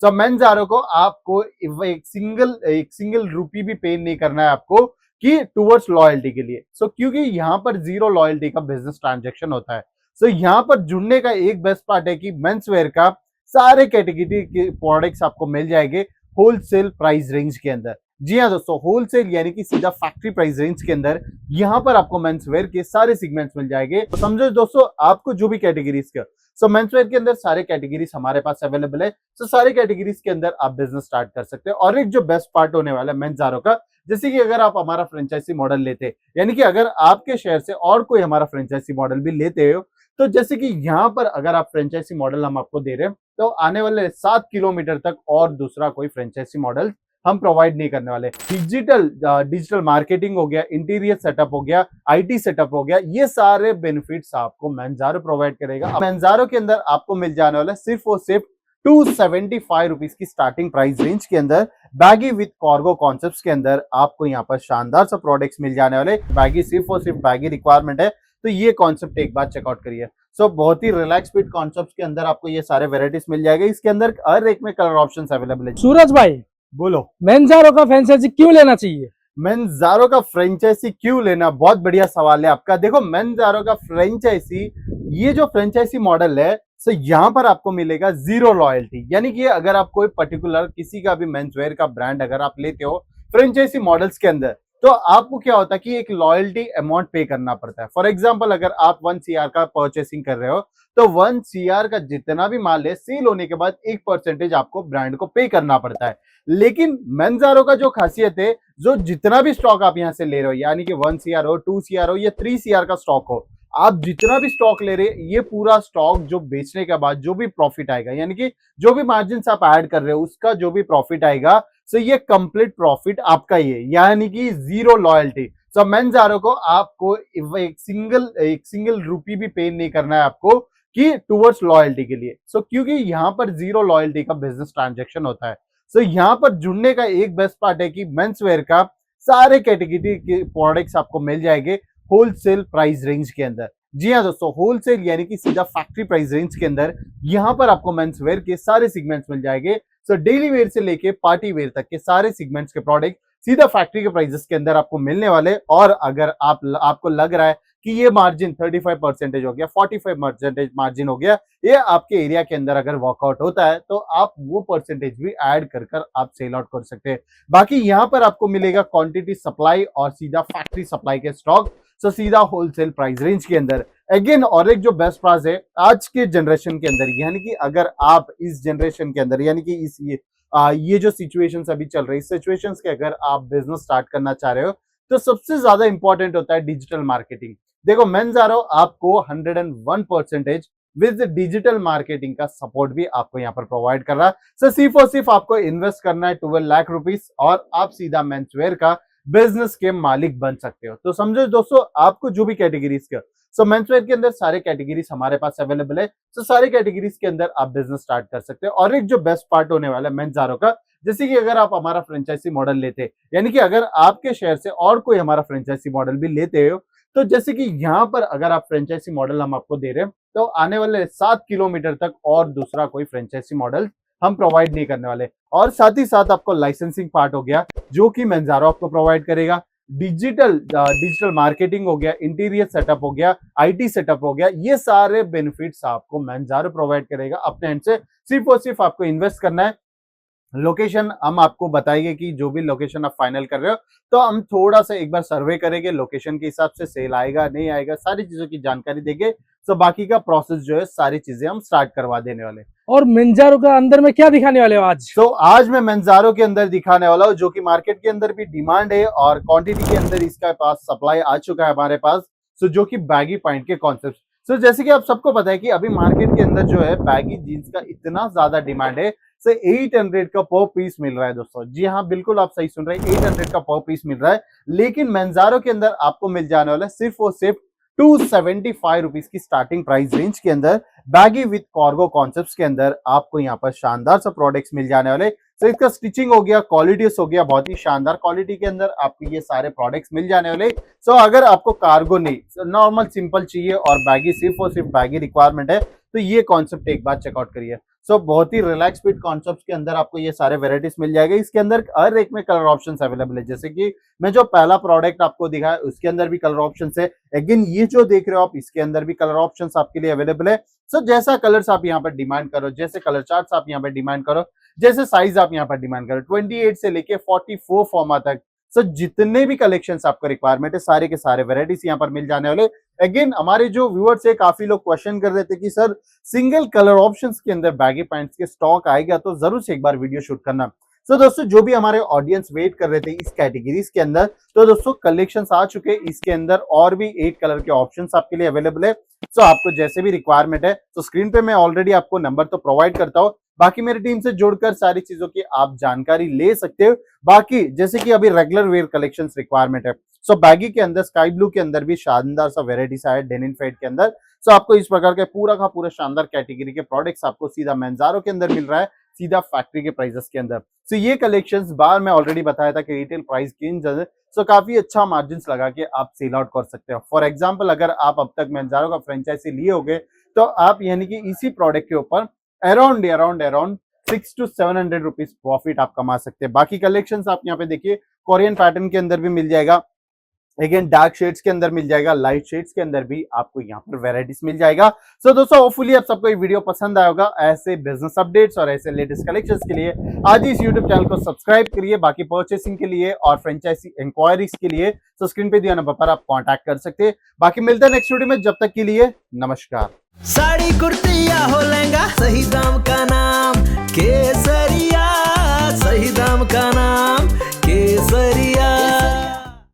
सो मेंजारो को आपको एक सिंगल रुपी भी पे नहीं करना है आपको कि टुवर्ड्स लॉयल्टी के लिए। सो क्योंकि यहाँ पर जीरो लॉयल्टी का बिजनेस ट्रांजेक्शन होता है। सो यहाँ पर जुड़ने का एक बेस्ट पार्ट है कि मेंस वेयर का सारे कैटेगरी के प्रोडक्ट्स आपको मिल जाएंगे होलसेल प्राइस रेंज के अंदर। जी हाँ दोस्तों, होलसेल यानी कि सीधा फैक्ट्री प्राइस रेंज के अंदर यहाँ पर आपको मेंस वेयर के सारे सेगमेंट्स मिल जाएंगे। तो समझो दोस्तों, आपको जो भी कैटेगरीज का, सो मेंस वेयर के अंदर सारे कैटेगरीज हमारे पास अवेलेबल है। सो सारे कैटेगरीज के अंदर आप बिजनेस स्टार्ट कर सकते हैं। और एक जो बेस्ट पार्ट होने वाला है मेंजारो का, जैसे कि अगर आप हमारा फ्रेंचाइजी मॉडल लेते, यानी कि अगर आपके शहर से और कोई हमारा फ्रेंचाइजी मॉडल भी लेते हो, तो जैसे कि यहाँ पर अगर आप फ्रेंचाइजी मॉडल हम आपको दे रहे हैं, तो आने वाले 7 किलोमीटर तक और दूसरा कोई फ्रेंचाइजी मॉडल हम प्रोवाइड नहीं करने वाले। डिजिटल मार्केटिंग हो गया, इंटीरियर सेटअप हो गया, आईटी सेटअप हो गया, ये सारे बेनिफिट्स आपको मेंजारो प्रोवाइड करेगा। मेंजारो के अंदर आपको मिल जाने वाला है सिर्फ और सिर्फ 275 रुपीज की स्टार्टिंग प्राइस रेंज के अंदर बैगी विद कार्गो कॉन्सेप्ट्स के अंदर आपको यहाँ पर शानदार सा प्रोडक्ट्स मिल जाने वाले। बैगी सिर्फ और सिर्फ बैगी रिक्वायरमेंट है, तो ये कॉन्सेप्ट एक बार चेकआउट करिए। बहुत ही रिलैक्स फिट कॉन्सेप्ट के अंदर आपको ये सारे वेराइटीज मिल जाएंगे। इसके अंदर हर एक में कलर ऑप्शन अवेलेबल है। सूरज भाई, बोलो, मेंजारो का फ्रेंचाइजी क्यों लेना चाहिए? मेंजारो का फ्रेंचाइजी क्यों लेना, बहुत बढ़िया सवाल है आपका। देखो, मेंजारो का फ्रेंचाइजी, ये जो फ्रेंचाइजी मॉडल है, सो यहाँ पर आपको मिलेगा जीरो लॉयल्टी। यानी कि अगर आप कोई पर्टिकुलर किसी का भी मेंसवेयर का ब्रांड अगर आप लेते हो फ्रेंचाइजी मॉडल्स के अंदर, तो आपको क्या होता है कि एक लॉयल्टी अमाउंट पे करना पड़ता है। फॉर एग्जाम्पल, अगर आप 1 CR का परचेसिंग कर रहे हो, तो 1 CR का जितना भी माल है, सेल होने के बाद 1% आपको ब्रांड को पे करना पड़ता है। लेकिन मेंजारो का जो खासियत है, जो जितना भी स्टॉक आप यहां से ले रहे हो, यानी कि 1 CR हो, 2 CR हो या 3 CR का स्टॉक हो, आप जितना भी स्टॉक ले रहे हैं, ये पूरा स्टॉक जो बेचने के बाद जो भी प्रॉफिट आएगा, यानी कि जो भी मार्जिन आप ऐड कर रहे हो, उसका जो भी प्रॉफिट आएगा, सो ये कंप्लीट प्रॉफिट आपका ही है, यानी कि जीरो लॉयल्टी। सो मेंजारो को आपको एक सिंगल रुपी भी पे नहीं करना है आपको कि टुवर्ड्स लॉयल्टी के लिए। सो क्योंकि यहाँ पर जीरो लॉयल्टी का बिजनेस ट्रांजेक्शन होता है। सो यहाँ पर जुड़ने का एक बेस्ट पार्ट है कि मेंस वेयर का सारे कैटेगरी के प्रोडक्ट्स आपको मिल जाएंगे होलसेल प्राइस रेंज के अंदर। जी हाँ दोस्तों, होलसेल यानी कि सीधा फैक्ट्री प्राइस रेंज के अंदर यहाँ पर आपको मेंस वेयर के सारे सेगमेंट्स मिल जाएंगे। सो डेली वेयर से लेके पार्टी वेयर तक के सारे सेगमेंट्स के प्रोडक्ट सीधा फैक्ट्री के प्राइसेस के अंदर आपको मिलने वाले। और अगर आपको लग रहा है कि ये मार्जिन 35% हो गया, 45% मार्जिन हो गया, ये आपके एरिया के अंदर अगर वर्कआउट होता है, तो आप वो परसेंटेज भी ऐड कर आप सेल आउट कर सकते हैं। बाकी यहाँ पर आपको मिलेगा क्वांटिटी सप्लाई और सीधा फैक्ट्री सप्लाई के स्टॉक, सो सीधा होलसेल प्राइस रेंज के अंदर। अगेन, और एक जो बेस्ट प्राइस है आज के जनरेशन के अंदर, यानी कि अगर आप इस जनरेशन के अंदर, यानी कि ये जो सिचुएशंस अभी चल रही है, सिचुएशंस के अगर आप बिजनेस स्टार्ट करना चाह रहे हो, तो सबसे ज्यादा इंपॉर्टेंट होता है डिजिटल मार्केटिंग। देखो, मेंजारो आपको 101% विद डिजिटल मार्केटिंग का सपोर्ट भी आपको यहाँ पर प्रोवाइड कर रहा है। सो सिर्फ और सिर्फ आपको इन्वेस्ट करना है 12 लाख रुपीज और आप सीधा मेंसवेयर का बिजनेस के मालिक बन सकते हो। तो समझो दोस्तों, आपको जो भी कैटेगरीज का, सो मेंसवेयर के अंदर सारे कैटेगरीज हमारे पास अवेलेबल है। सो सारे कैटेगरीज के अंदर आप बिजनेस स्टार्ट कर सकते हो। और एक जो बेस्ट पार्ट होने वाला है मेंजारो का, जैसे कि अगर आप हमारा फ्रेंचाइजी मॉडल लेते, यानी कि अगर आपके शहर से और कोई हमारा फ्रेंचाइजी मॉडल भी लेते हो, तो जैसे कि यहाँ पर अगर आप फ्रेंचाइजी मॉडल हम आपको दे रहे हैं, तो आने वाले 7 किलोमीटर तक और दूसरा कोई फ्रेंचाइजी मॉडल हम प्रोवाइड नहीं करने वाले। और साथ ही साथ आपको लाइसेंसिंग पार्ट हो गया, जो कि मेंजारो आपको प्रोवाइड करेगा। डिजिटल मार्केटिंग हो गया, इंटीरियर सेटअप हो गया, आईटी सेटअप हो गया, ये सारे बेनिफिट्स आपको मेंजारो प्रोवाइड करेगा अपने एंड से। सिर्फ और सिर्फ आपको इन्वेस्ट करना है। लोकेशन हम आपको बताएंगे कि जो भी लोकेशन आप फाइनल कर रहे हो, तो हम थोड़ा सा एक बार सर्वे करेंगे, लोकेशन के हिसाब से सेल आएगा नहीं आएगा, सारी चीजों की जानकारी देंगे। तो बाकी का प्रोसेस जो है, सारी चीजें हम स्टार्ट करवा देने वाले। और मेंजारो का अंदर में क्या दिखाने वाले हो आज? तो आज मैं मेंजारो के अंदर दिखाने वाला हूँ, जो कि मार्केट के अंदर भी डिमांड है और क्वांटिटी के अंदर इसका पास सप्लाई आ चुका है हमारे पास। सो जो कि बैगी पॉइंट के कॉन्सेप्ट। सो जैसे कि आप सबको पता है कि अभी मार्केट के अंदर जो है बैगी जीन्स का इतना ज्यादा डिमांड है, से 800 का पर पीस मिल रहा है दोस्तों। जी हाँ, बिल्कुल आप सही सुन रहे हैं, 800 का पर पीस मिल रहा है। लेकिन मेंजारो के अंदर आपको मिल जाने वाला है सिर्फ और सिर्फ 275 रुपीज की स्टार्टिंग प्राइस रेंज के अंदर बैगी विद कार्गो कॉन्सेप्ट्स के अंदर आपको यहाँ पर शानदार सा प्रोडक्ट्स मिल जाने वाले। तो इसका स्टिचिंग हो गया, क्वालिटीज हो गया, बहुत ही शानदार क्वालिटी के अंदर आपको ये सारे प्रोडक्ट्स मिल जाने वाले। सो अगर आपको कार्गो नहीं, नॉर्मल सिंपल चाहिए और बैगी सिर्फ और सिर्फ बैगी रिक्वायरमेंट है, तो ये कॉन्सेप्ट एक बार चेकआउट करिए। सो बहुत ही रिलैक्स फिट कॉन्सेप्ट के अंदर आपको ये सारे वेराइटीज मिल जाएंगे। इसके अंदर हर एक में कलर ऑप्शंस अवेलेबल है, जैसे कि मैं जो पहला प्रोडक्ट आपको दिखाया उसके अंदर भी कलर ऑप्शंस है। अगेन ये जो देख रहे हो आप, इसके अंदर भी कलर ऑप्शंस आपके लिए अवेलेबल है। सो जैसा कलर्स आप यहाँ पर डिमांड करो, जैसे कलर चार्ट्स आप यहाँ पर डिमांड करो, जैसे साइज आप यहाँ पर डिमांड करो, 28 से लेके 44 फॉर्मा तक, सो जितने भी कलेक्शंस आपको रिक्वायरमेंट है सारे के सारे वेराइटीज यहाँ पर मिल जाने वाले। अगेन हमारे जो व्यूअर्स है काफी लोग क्वेश्चन कर रहे थे कि सर सिंगल कलर ऑप्शंस के अंदर बैगी पैंट्स के स्टॉक आएगा, तो जरूर से एक बार वीडियो शूट करना। सो दोस्तों जो भी हमारे ऑडियंस वेट कर रहे थे इस कैटेगरीज के अंदर, तो दोस्तों कलेक्शंस आ चुके हैं। इसके अंदर और भी 8 कलर के ऑप्शंस आपके लिए अवेलेबल है। सो आपको जैसे भी रिक्वायरमेंट है, तो स्क्रीन पे मैं ऑलरेडी आपको नंबर तो प्रोवाइड करता हूँ, बाकी मेरी टीम से जुड़कर सारी चीजों की आप जानकारी ले सकते हो। बाकी जैसे कि अभी रेगुलर वेयर कलेक्शंस रिक्वायरमेंट है, सो बैगी के अंदर स्काई ब्लू के अंदर भी शानदार सा वेराइटीज है डेनिम फेड के अंदर। सो आपको इस प्रकार के पूरा का पूरा शानदार कैटेगरी के प्रोडक्ट्स आपको सीधा मंजारो के अंदर मिल रहा है, सीधा फैक्ट्री के प्राइसेस के अंदर। सो ये कलेक्शंस बार मैं ऑलरेडी बताया था कि रिटेल प्राइस की इन सो काफी अच्छा मार्जिन लगा के आप सेल आउट कर सकते हो। फॉर एग्जाम्पल अगर आप अब तक मंजारो का फ्रेंचाइजी लिए होगे, तो आप यानी कि इसी प्रोडक्ट के ऊपर अराउंड 600 to 700 रुपीज प्रॉफिट आप कमा सकते हैं। बाकी कलेक्शंस आप यहाँ पे देखिए, कोरियन पैटर्न के अंदर भी मिल जाएगा, अगेन डार्क शेड्स के अंदर मिल जाएगा, लाइट शेड्स के अंदर भी आपको यहाँ पर वेराइटीज मिल जाएगा। सो दोस्तों होपफुली आप सबको ये वीडियो पसंद आया होगा। ऐसे बिजनेस अपडेट्स और ऐसे लेटेस्ट कलेक्शंस के लिए आज ही इस यूट्यूब चैनल को सब्सक्राइब करिए। बाकी परचेसिंग के लिए और फ्रेंचाइजी इंक्वायरीज के लिए तो स्क्रीन पे दिया नंबर पर आप कॉन्टैक्ट कर सकते हैं। बाकी मिलते हैं नेक्स्ट वीडियो में, जब तक के लिए नमस्कार। साड़ी कुर्ती या हो लहंगा, सही दाम का नाम केसरिया, सही दाम का नाम।